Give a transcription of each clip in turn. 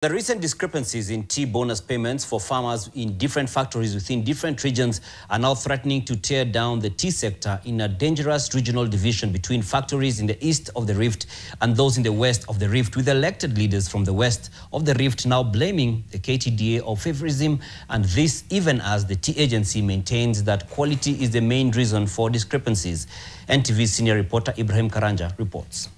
The recent discrepancies in tea bonus payments for farmers in different factories within different regions are now threatening to tear down the tea sector in a dangerous regional division between factories in the east of the rift and those in the west of the rift, with elected leaders from the west of the rift now blaming the KTDA of favorism, and this even as the tea agency maintains that quality is the main reason for discrepancies. NTV senior reporter Ibrahim Karanja reports.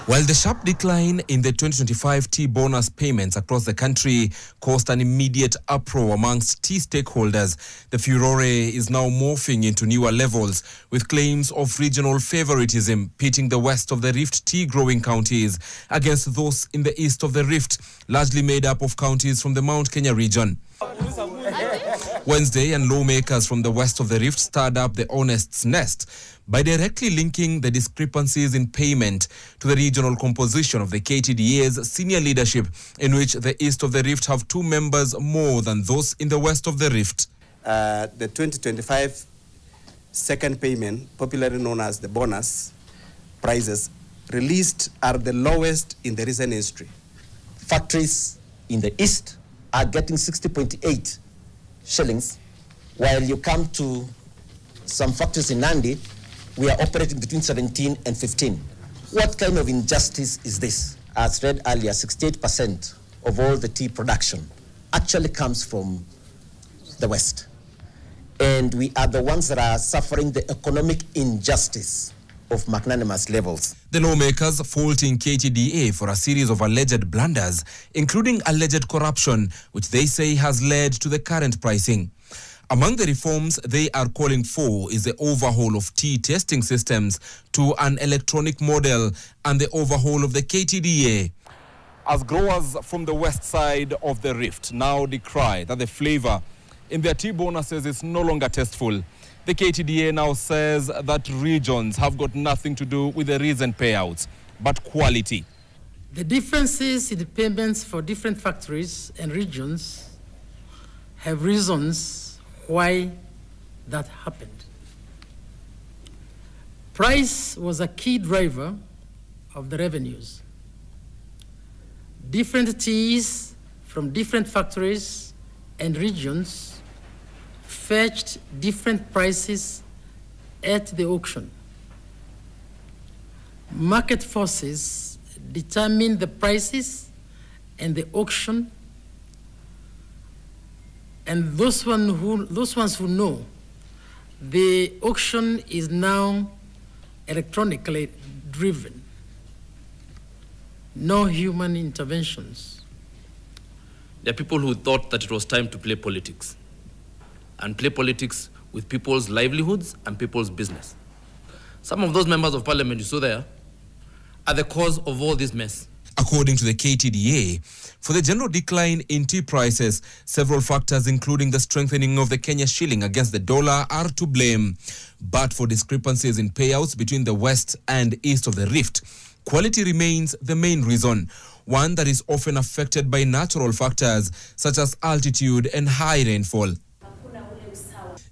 While the sharp decline in the 2025 tea bonus payments across the country caused an immediate uproar amongst tea stakeholders, the furore is now morphing into newer levels, with claims of regional favoritism pitting the west of the rift tea-growing counties against those in the east of the rift, largely made up of counties from the Mount Kenya region. Wednesday, and lawmakers from the west of the rift stirred up the honest's nest by directly linking the discrepancies in payment to the regional composition of the KTDA's senior leadership, in which the east of the rift have 2 members more than those in the west of the rift. The 2025 second payment, popularly known as the bonus prices released, are the lowest in the recent history. Factories in the east are getting 60.8 shillings, while you come to some factories in Nandi, we are operating between 17 and 15. What kind of injustice is this? As read earlier, 68% of all the tea production actually comes from the west. And we are the ones that are suffering the economic injustice of magnanimous levels. The lawmakers faulting KTDA for a series of alleged blunders, including alleged corruption, which they say has led to the current pricing. Among the reforms they are calling for is the overhaul of tea testing systems to an electronic model and the overhaul of the KTDA. As growers from the west side of the rift now decry that the flavor in their tea bonuses is no longer tasteful, the KTDA now says that regions have got nothing to do with the recent payouts, but quality. The differences in the payments for different factories and regions have reasons why that happened. Price was a key driver of the revenues. Different teas from different factories and regions fetched different prices at the auction. Market forces determine the prices and the auction, and those ones who know, the auction is now electronically driven. No human interventions. There are people who thought that it was time to play politics, and play politics with people's livelihoods and people's business. Some of those members of parliament you saw there are the cause of all this mess. According to the KTDA, for the general decline in tea prices, several factors, including the strengthening of the Kenya shilling against the dollar, are to blame. But for discrepancies in payouts between the west and east of the rift, quality remains the main reason, one that is often affected by natural factors such as altitude and high rainfall.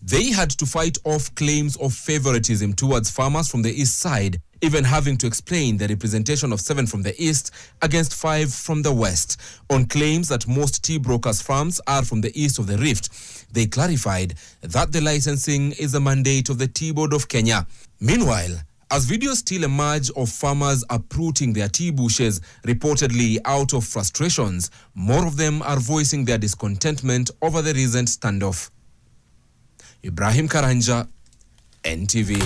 They had to fight off claims of favoritism towards farmers from the east side, even having to explain the representation of 7 from the east against 5 from the west. On claims that most tea brokers' farms are from the east of the rift, they clarified that the licensing is a mandate of the Tea Board of Kenya. Meanwhile, as videos still emerge of farmers uprooting their tea bushes, reportedly out of frustrations, more of them are voicing their discontentment over the recent standoff. Ibrahim Karanja, NTV.